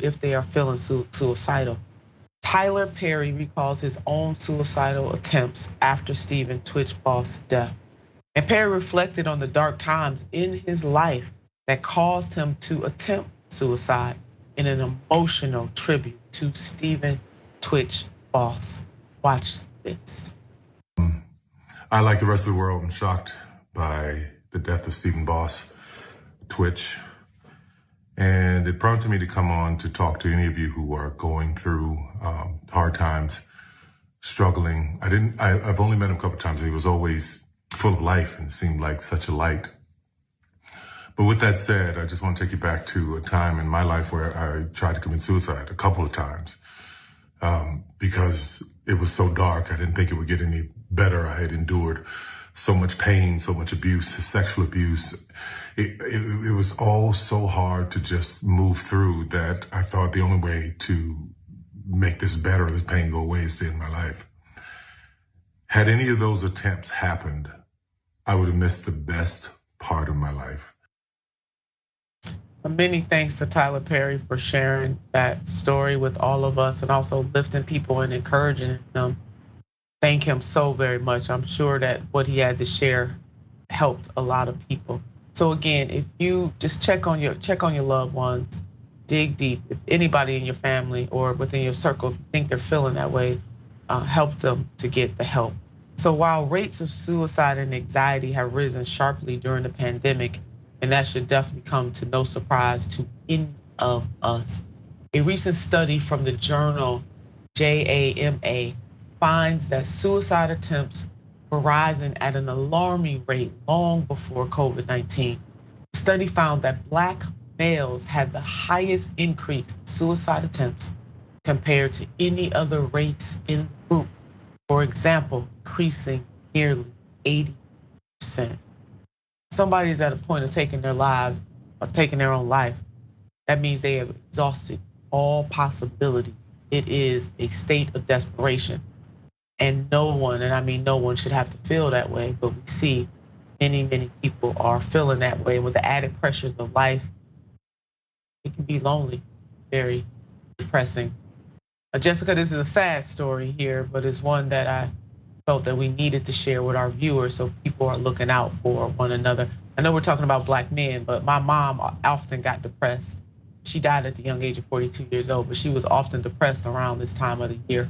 if they are feeling suicidal. Tyler Perry recalls his own suicidal attempts after Stephen Twitch Boss' death. And Perry reflected on the dark times in his life that caused him to attempt suicide in an emotional tribute to Stephen Twitch Boss. Watch this. I, like the rest of the world, am shocked by the death of Stephen Boss Twitch. And it prompted me to come on to talk to any of you who are going through hard times, struggling. I've only met him a couple of times. He was always full of life and seemed like such a light. But with that said, I just want to take you back to a time in my life where I tried to commit suicide a couple of times because it was so dark. I didn't think it would get any better. I had endured so much pain, so much abuse, sexual abuse. It was all so hard to just move through that I thought the only way to make this better, this pain go away, is to end my life. Had any of those attempts happened, I would have missed the best part of my life. Many thanks for Tyler Perry for sharing that story with all of us and also lifting people and encouraging them. Thank him so very much. I'm sure that what he had to share helped a lot of people. So again, if you just check on your loved ones, dig deep. If anybody in your family or within your circle, if you think they're feeling that way, help them to get the help. So while rates of suicide and anxiety have risen sharply during the pandemic, and that should definitely come to no surprise to any of us, a recent study from the journal JAMA finds that suicide attempts were rising at an alarming rate long before COVID-19. The study found that Black males had the highest increase in suicide attempts compared to any other race in the group. For example, increasing nearly 80%. Somebody's at a point of taking their lives or taking their own life. That means they have exhausted all possibility. It is a state of desperation. And no one, and I mean no one, should have to feel that way, but we see many people are feeling that way. With the added pressures of life, it can be lonely, very depressing. Jessica, this is a sad story here, but it's one that I felt that we needed to share with our viewers so people are looking out for one another. I know we're talking about Black men, but my mom often got depressed. She died at the young age of 42 years old, but she was often depressed around this time of the year.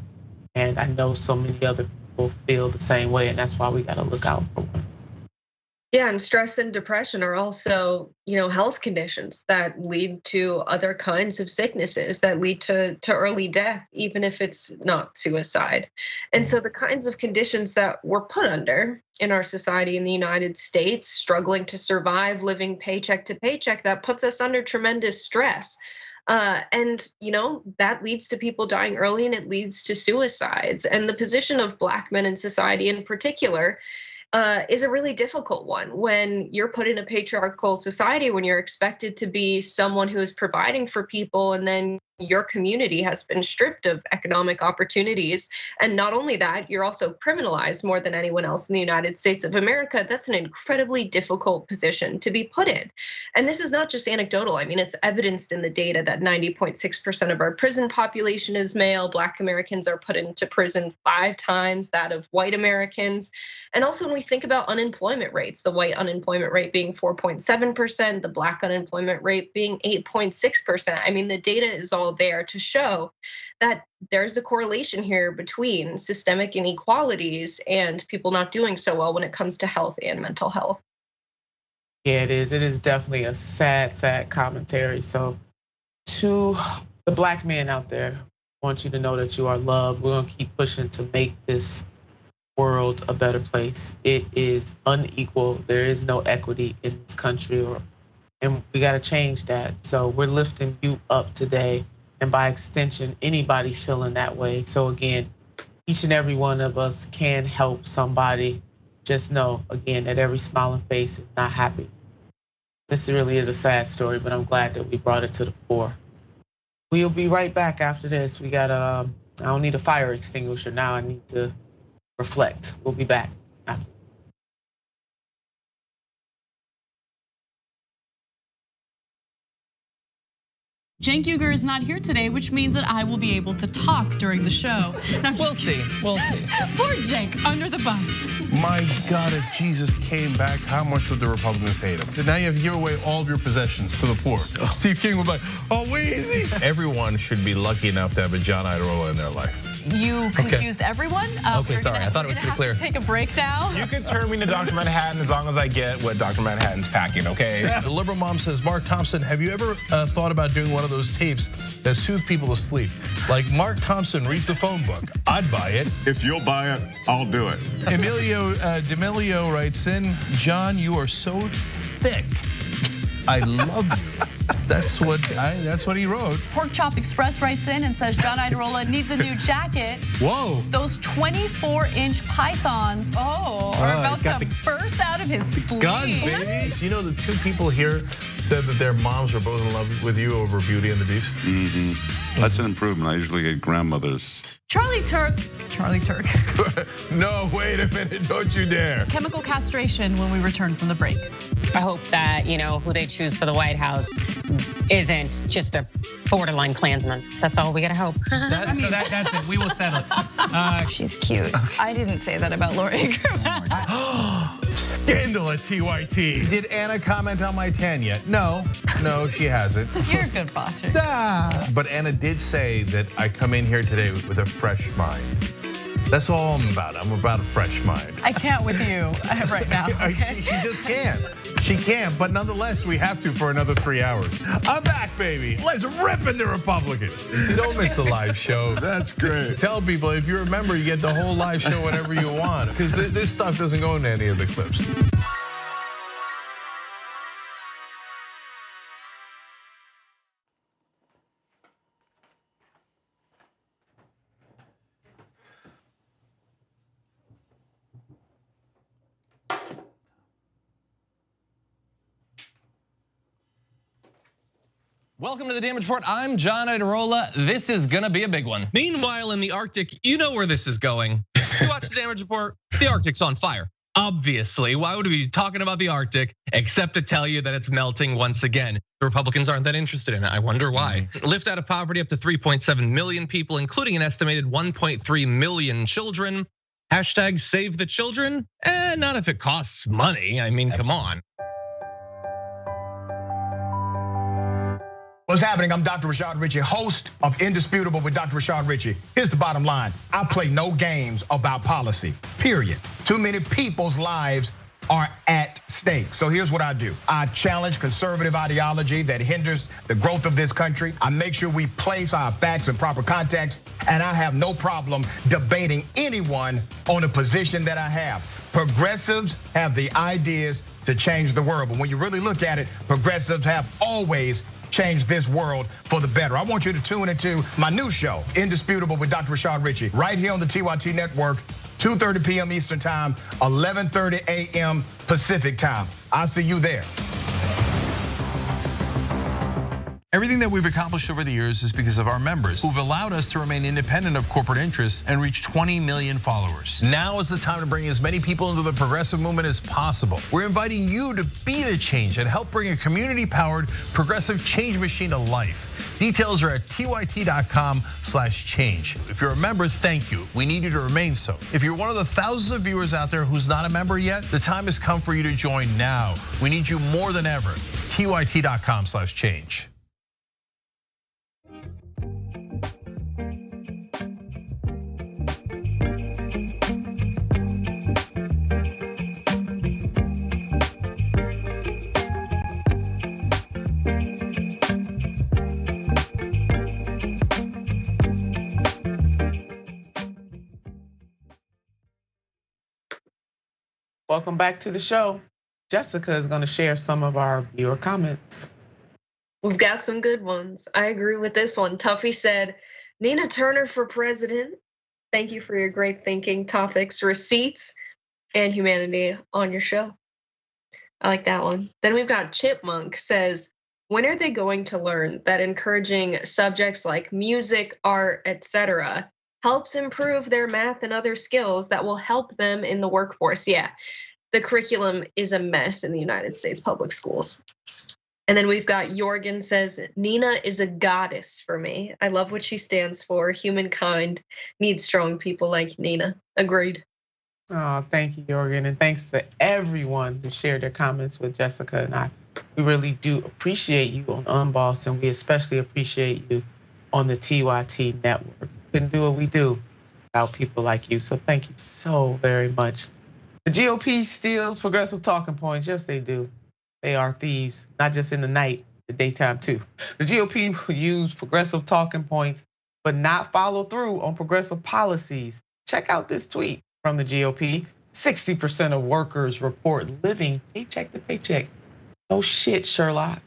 And I know so many other people feel the same way, and that's why we gotta look out for one. Yeah, and stress and depression are also, health conditions that lead to other kinds of sicknesses that lead to early death, even if it's not suicide. And so the kinds of conditions that we're put under in our society in the United States, struggling to survive, living paycheck to paycheck, that puts us under tremendous stress. And that leads to people dying early, and it leads to suicides. And the position of Black men in society in particular is a really difficult one when you're put in a patriarchal society, when you're expected to be someone who is providing for people, and then your community has been stripped of economic opportunities. And not only that, you're also criminalized more than anyone else in the United States of America. That's an incredibly difficult position to be put in. And this is not just anecdotal. I mean, it's evidenced in the data that 90.6% of our prison population is male. Black Americans are put into prison 5 times that of white Americans. And also when we think about unemployment rates, the white unemployment rate being 4.7%, the Black unemployment rate being 8.6%. I mean, the data is all there to show that there's a correlation here between systemic inequalities and people not doing so well when it comes to health and mental health. Yeah, it is. It is definitely a sad, sad commentary. So to the Black men out there, I want you to know that you are loved. We're gonna keep pushing to make this world a better place. It is unequal. There is no equity in this country, and we gotta change that. So we're lifting you up today, and by extension, anybody feeling that way. So again, each and every one of us can help somebody. Just know, again, that every smiling face is not happy. This really is a sad story, but I'm glad that we brought it to the fore. We'll be right back after this. We got I don't need a fire extinguisher now. I need to reflect. We'll be back after. Cenk Uygur is not here today, which means that I will be able to talk during the show. We'll see. We'll see. Poor Cenk, under the bus. My God, if Jesus came back, how much would the Republicans hate him? Now you have to give away all of your possessions to the poor. Steve King would be like, oh, Weezy. Everyone should be lucky enough to have a John Iadarola in their life. You confused everyone? Okay, sorry, I thought it was pretty clear. Take a break now. You can turn me to Dr. Manhattan as long as I get what Dr. Manhattan's packing, okay? The liberal mom says, Mark Thompson, have you ever thought about doing one of those tapes that soothe people to sleep? Like Mark Thompson reads the phone book. I'd buy it. If you'll buy it, I'll do it. Emilio D'Amelio writes in, John, you are so thick. I love you. That's what he wrote. Pork Chop Express writes in and says John Iadarola needs a new jacket. Whoa. Those 24-inch pythons are about to burst out of his sleeve. Gun, baby. You know, the 2 people here said that their moms were both in love with you over Beauty and the Beast. Mm-hmm. That's an improvement. I usually get grandmothers. Charlie Turk. No, wait a minute, don't you dare. Chemical castration when we return from the break. I hope that, who they choose for the White House isn't just a borderline Klansman. That's all we gotta hope. That's it, we will settle it. She's cute. I didn't say that about Laura Ingraham. Scandal at TYT. Did Anna comment on my tan yet? No, she hasn't. You're a good boss. But Anna did say that I come in here today with a fresh mind. That's all I'm about. I'm about a fresh mind. I can't with you right now. Okay? She just can't. She can't, but nonetheless, we have to for another 3 hours. I'm back, baby. Let's rip in the Republicans. See, don't miss the live show. That's great. Tell people, if you're a member, you get the whole live show whenever you want, because this stuff doesn't go into any of the clips. Welcome to the Damage Report. I'm John Iadarola. This is gonna be a big one. Meanwhile, in the Arctic, you know where this is going. You watch the Damage Report, the Arctic's on fire. Obviously, why would we be talking about the Arctic except to tell you that it's melting once again? The Republicans aren't that interested in it. I wonder why. Lift out of poverty up to 3.7 million people, including an estimated 1.3 million children. Hashtag save the children? Not if it costs money. I mean, come on. What's happening? I'm Dr. Rashad Richey, host of Indisputable with Dr. Rashad Richey. Here's the bottom line. I play no games about policy, period. Too many people's lives are at stake. So here's what I do. I challenge conservative ideology that hinders the growth of this country. I make sure we place our facts in proper context, and I have no problem debating anyone on a position that I have. Progressives have the ideas to change the world, but when you really look at it, progressives have always changed this world for the better. I want you to tune into my new show, Indisputable with Dr. Rashad Richey, right here on the TYT Network, 2:30 p.m. Eastern Time, 11:30 a.m. Pacific Time. I'll see you there. Everything that we've accomplished over the years is because of our members who've allowed us to remain independent of corporate interests and reach 20 million followers. Now is the time to bring as many people into the progressive movement as possible. We're inviting you to be the change and help bring a community-powered progressive change machine to life. Details are at tyt.com/change. If you're a member, thank you. We need you to remain so. If you're one of the thousands of viewers out there who's not a member yet, the time has come for you to join now. We need you more than ever. tyt.com/change. Welcome back to the show. Jessica is going to share some of our viewer comments. We've got some good ones. I agree with this one. Tuffy said, Nina Turner for president. Thank you for your great thinking, topics, receipts, and humanity on your show. I like that one. Then we've got Chipmunk says, when are they going to learn that encouraging subjects like music, art, etc. helps improve their math and other skills that will help them in the workforce? Yeah, the curriculum is a mess in the United States public schools. And then we've got Jorgen says, Nina is a goddess for me. I love what she stands for. Humankind needs strong people like Nina. Agreed. Oh, thank you, Jorgen. And thanks to everyone who shared their comments with Jessica and I. We really do appreciate you on Unbossed, and we especially appreciate you on the TYT network. We couldn't do what we do without people like you. So thank you so very much. The GOP steals progressive talking points. Yes, they do. They are thieves, not just in the night, the daytime too. The GOP will use progressive talking points, but not follow through on progressive policies. Check out this tweet from the GOP. 60% of workers report living paycheck to paycheck. No shit, Sherlock.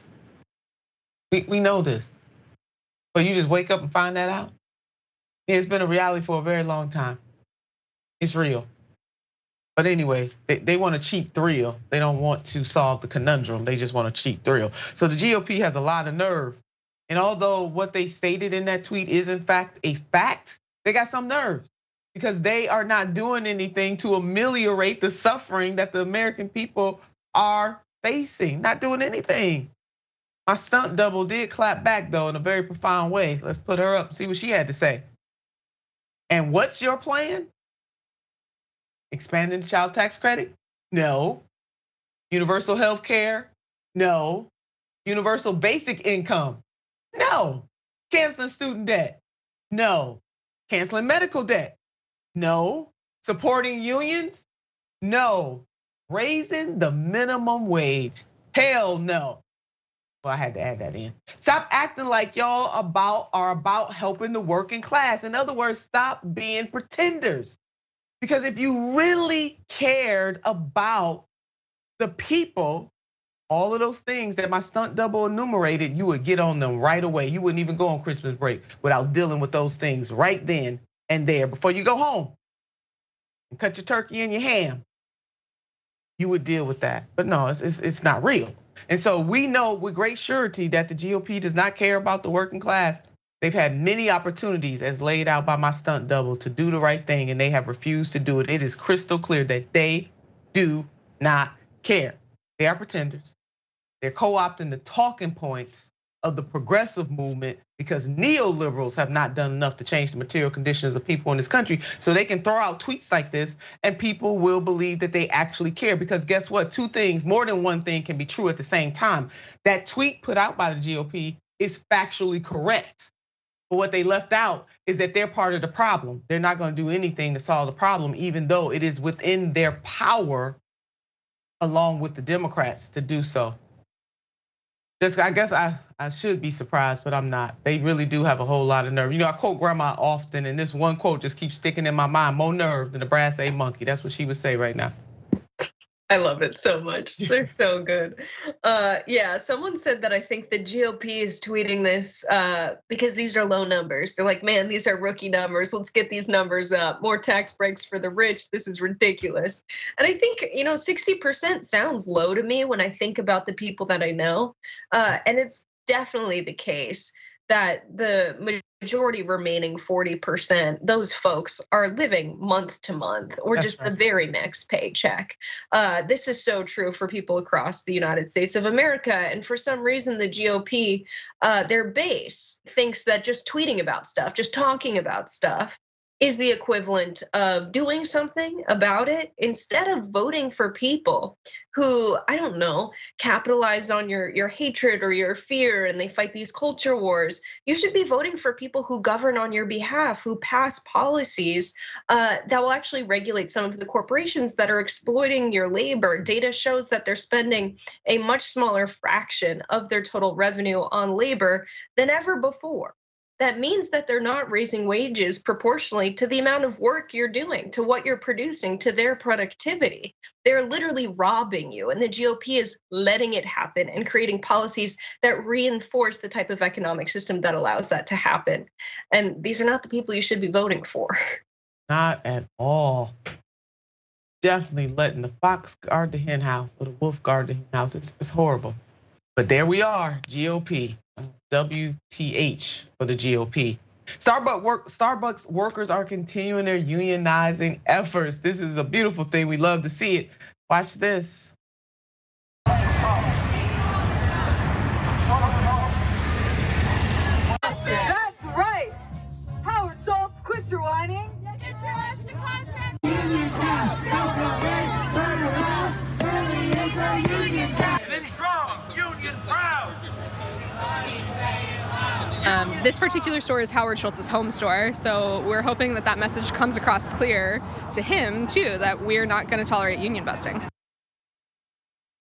We know this, but you just wake up and find that out? It's been a reality for a very long time. It's real. But anyway, they want a cheap thrill. They don't want to solve the conundrum. They just want a cheap thrill. So the GOP has a lot of nerve. And although what they stated in that tweet is in fact a fact, they got some nerve because they are not doing anything to ameliorate the suffering that the American people are facing. Not doing anything. My stunt double did clap back though in a very profound way. Let's put her up and see what she had to say. And what's your plan? Expanding the child tax credit? No. Universal health care? No. Universal basic income? No. Canceling student debt? No. Canceling medical debt? No. Supporting unions? No. Raising the minimum wage? Hell no. Well, I had to add that in. Stop acting like y'all are about helping the working class. In other words, stop being pretenders. Because if you really cared about the people, all of those things that my stunt double enumerated, you would get on them right away. You wouldn't even go on Christmas break without dealing with those things right then and there before you go home and cut your turkey and your ham. You would deal with that. But no, it's not real. And so we know with great surety that the GOP does not care about the working class. They've had many opportunities as laid out by my stunt double to do the right thing and they have refused to do it. It is crystal clear that they do not care. They are pretenders. They're co-opting the talking points of the progressive movement because neoliberals have not done enough to change the material conditions of people in this country. So they can throw out tweets like this and people will believe that they actually care because guess what? Two things, more than one thing can be true at the same time. That tweet put out by the GOP is factually correct. But what they left out is that they're part of the problem. They're not going to do anything to solve the problem, even though it is within their power along with the Democrats to do so. I guess I should be surprised, but I'm not. They really do have a whole lot of nerve. I quote Grandma often, and this one quote just keeps sticking in my mind: more nerve than a brass A monkey. That's what she would say right now. I love it so much. They're so good. Yeah, someone said that I think the GOP is tweeting this because these are low numbers. They're like, man, these are rookie numbers. Let's get these numbers up. More tax breaks for the rich. This is ridiculous. And I think, 60% sounds low to me when I think about the people that I know. And it's definitely the case that the majority remaining 40%, those folks are living month to month or just the very next paycheck. This is so true for people across the United States of America. And for some reason, the GOP, their base thinks that just tweeting about stuff, just talking about stuff is the equivalent of doing something about it instead of voting for people who, I don't know, capitalize on your hatred or your fear and they fight these culture wars. You should be voting for people who govern on your behalf, who pass policies that will actually regulate some of the corporations that are exploiting your labor. Data shows that they're spending a much smaller fraction of their total revenue on labor than ever before. That means that they're not raising wages proportionally to the amount of work you're doing, to what you're producing, to their productivity. They're literally robbing you, and the GOP is letting it happen and creating policies that reinforce the type of economic system that allows that to happen. And these are not the people you should be voting for. Not at all. Definitely letting the fox guard the hen house or the wolf guard the hen house. It's horrible. But there we are, GOP. WTH for the GOP. Starbucks workers are continuing their unionizing efforts. This is a beautiful thing. We love to see it. Watch this. That's right. Howard Schultz, quit your whining. Get your ass to contract. Union town. Turn around. Really is a union town. And strong. Union proud. This particular store is Howard Schultz's home store, so we're hoping that that message comes across clear to him too, that we're not going to tolerate union busting.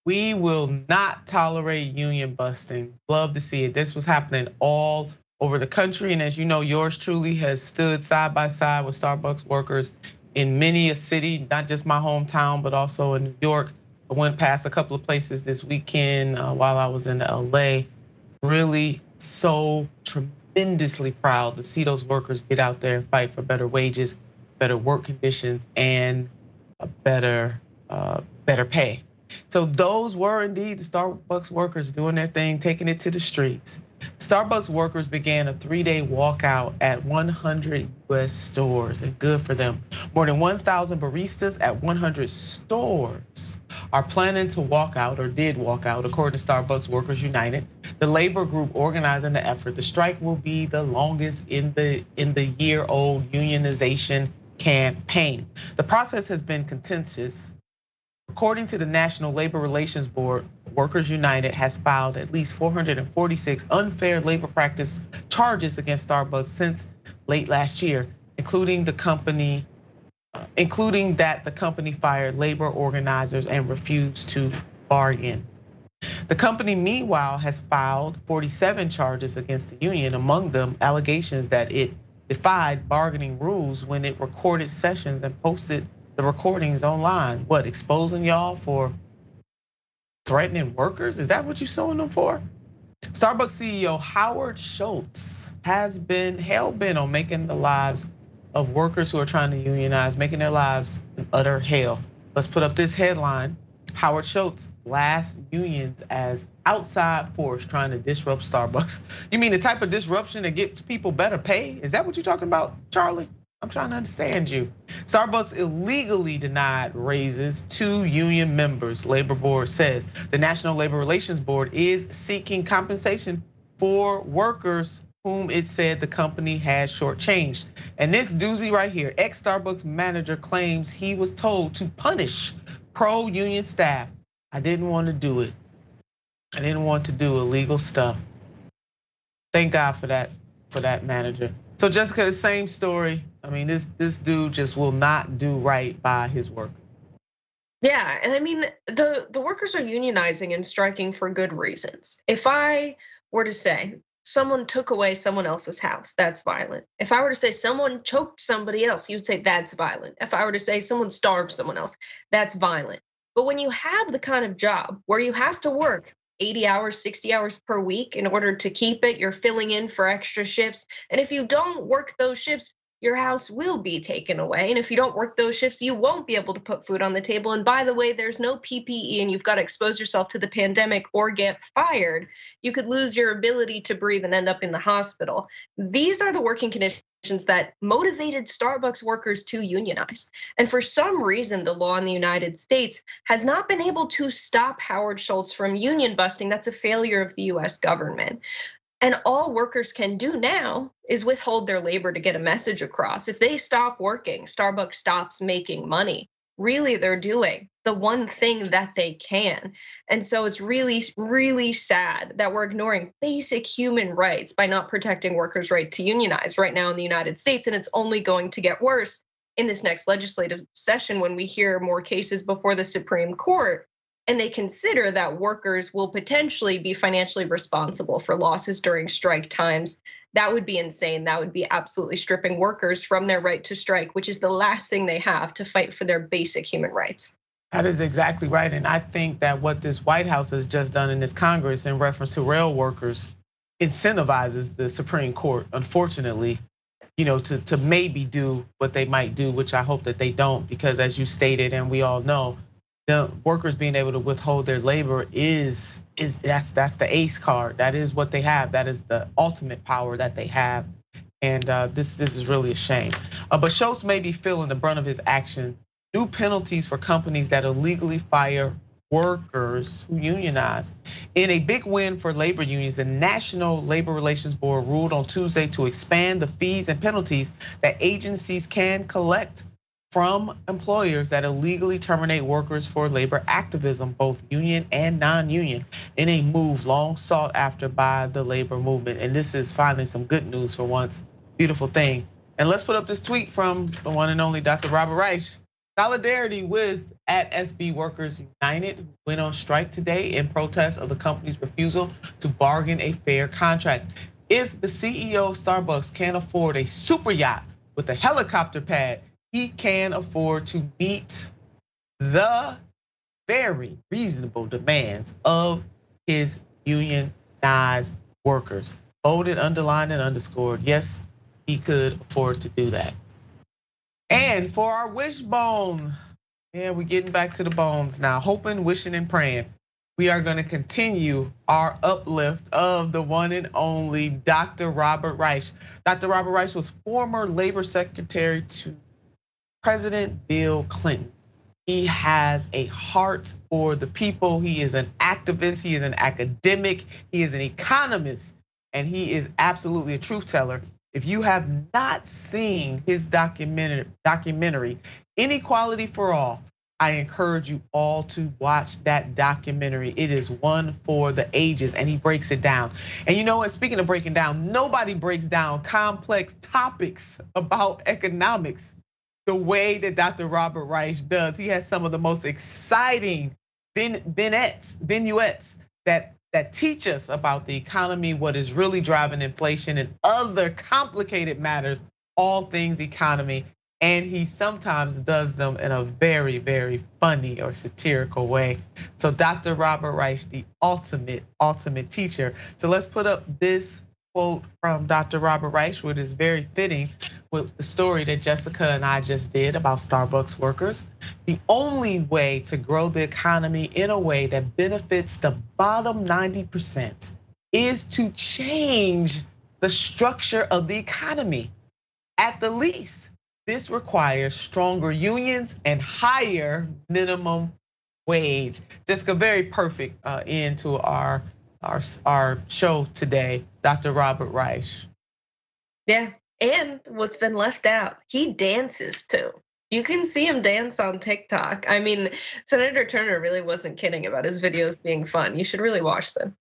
We will not tolerate union busting. Love to see it. This was happening all over the country, and as you know, yours truly has stood side by side with Starbucks workers in many a city, not just my hometown, but also in New York. I went past a couple of places this weekend while I was in LA. Really so tremendously proud to see those workers get out there and fight for better wages, better work conditions, and a better pay. So those were indeed the Starbucks workers doing their thing, taking it to the streets. Starbucks workers began a 3-day walkout at 100 US stores, and good for them. More than 1,000 baristas at 100 stores are planning to walk out or did walk out, according to Starbucks Workers United, the labor group organizing the effort. The strike will be the longest in the year-old unionization campaign. The process has been contentious. According to the National Labor Relations Board, Workers United has filed at least 446 unfair labor practice charges against Starbucks since late last year, including that the company fired labor organizers and refused to bargain. The company, meanwhile, has filed 47 charges against the union, among them allegations that it defied bargaining rules when it recorded sessions and posted the recordings online. What, exposing y'all for threatening workers? Is that what you're suing them for? Starbucks CEO Howard Schultz has been hell-bent on making the lives of workers who are trying to unionize, making their lives an utter hell. Let's put up this headline. Howard Schultz blasts unions as outside force trying to disrupt Starbucks. You mean the type of disruption that gets people better pay? Is that what you're talking about, Charlie? I'm trying to understand you. Starbucks illegally denied raises to union members, Labor Board says. The National Labor Relations Board is seeking compensation for workers whom it said the company had shortchanged. And this doozy right here, ex-Starbucks manager claims he was told to punish pro-union staff. I didn't want to do it. I didn't want to do illegal stuff. Thank God for that manager. So Jessica, the same story. I mean, this dude just will not do right by his work. Yeah, and I mean, the workers are unionizing and striking for good reasons. If I were to say someone took away someone else's house, that's violent. If I were to say someone choked somebody else, you'd say that's violent. If I were to say someone starved someone else, that's violent. But when you have the kind of job where you have to work 80 hours, 60 hours per week in order to keep it, you're filling in for extra shifts. And if you don't work those shifts, your house will be taken away. And if you don't work those shifts, you won't be able to put food on the table. And by the way, there's no PPE and you've got to expose yourself to the pandemic or get fired. You could lose your ability to breathe and end up in the hospital. These are the working conditions that motivated Starbucks workers to unionize. And for some reason, the law in the United States has not been able to stop Howard Schultz from union busting. That's a failure of the US government. And all workers can do now is withhold their labor to get a message across. If they stop working, Starbucks stops making money. Really, they're doing the one thing that they can. And so it's really, really sad that we're ignoring basic human rights by not protecting workers' right to unionize right now in the United States. And it's only going to get worse in this next legislative session when we hear more cases before the Supreme Court. And they consider that workers will potentially be financially responsible for losses during strike times. That would be insane. That would be absolutely stripping workers from their right to strike, which is the last thing they have to fight for their basic human rights. That is exactly right. And I think that what this White House has just done in this Congress in reference to rail workers incentivizes the Supreme Court, unfortunately, to maybe do what they might do, which I hope that they don't, because as you stated, and we all know, the workers being able to withhold their labor that's the ace card. That is what they have. That is the ultimate power that they have. And this is really a shame. But Schultz may be feeling the brunt of his action. New penalties for companies that illegally fire workers who unionize. In a big win for labor unions, the National Labor Relations Board ruled on Tuesday to expand the fees and penalties that agencies can collect from employers that illegally terminate workers for labor activism, both union and non-union, in a move long sought after by the labor movement. And this is finally some good news for once. Beautiful thing. And let's put up this tweet from the one and only Dr. Robert Reich. Solidarity with at SB Workers United, who went on strike today in protest of the company's refusal to bargain a fair contract. If the CEO of Starbucks can't afford a super yacht with a helicopter pad, he can afford to meet the very reasonable demands of his unionized workers. Bolded, underlined, and underscored. Yes, he could afford to do that. And for our Wishbone, yeah, we're getting back to the bones now. Hoping, wishing, and praying. We are going to continue our uplift of the one and only Dr. Robert Reich. Dr. Robert Reich was former labor secretary to President Bill Clinton. He has a heart for the people. He is an activist, he is an academic, he is an economist, and he is absolutely a truth teller. If you have not seen his documentary, Inequality for All, I encourage you all to watch that documentary. It is one for the ages, and he breaks it down. And you know what, speaking of breaking down, nobody breaks down complex topics about economics the way that Dr. Robert Reich does. He has some of the most exciting vignettes that teach us about the economy, what is really driving inflation and other complicated matters, all things economy. And he sometimes does them in a very, very funny or satirical way. So Dr. Robert Reich, the ultimate teacher. So let's put up this quote from Dr. Robert Reich, which is very fitting with the story that Jessica and I just did about Starbucks workers. The only way to grow the economy in a way that benefits the bottom 90% is to change the structure of the economy. At the least, this requires stronger unions and higher minimum wage. Jessica, very perfect end to our show today, Dr. Robert Reich. Yeah, and what's been left out, he dances too. You can see him dance on TikTok. I mean, Senator Turner really wasn't kidding about his videos being fun. You should really watch them.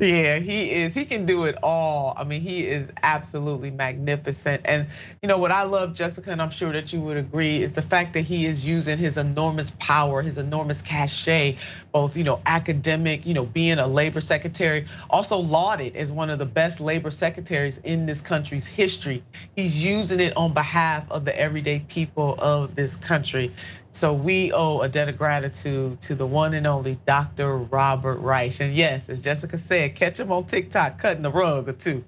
Yeah, he is. He can do it all. I mean, he is absolutely magnificent. And you know what I love, Jessica, and I'm sure that you would agree, is the fact that he is using his enormous power, his enormous cachet, both academic, being a labor secretary, also lauded as one of the best labor secretaries in this country's history. He's using it on behalf of the everyday people of this country. So we owe a debt of gratitude to the one and only Dr. Robert Reich. And yes, as Jessica said, catch him on TikTok cutting the rug or two.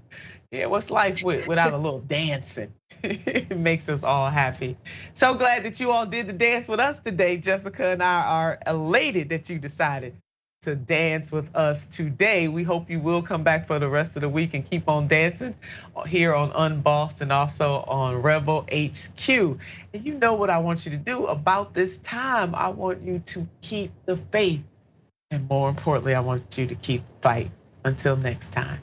Yeah, what's life without a little dancing? It makes us all happy. So glad that you all did the dance with us today. Jessica and I are elated that you decided to dance with us today. We hope you will come back for the rest of the week and keep on dancing here on Unbossed and also on Rebel HQ. And you know what I want you to do about this time. I want you to keep the faith. And more importantly, I want you to keep the fight. Until next time.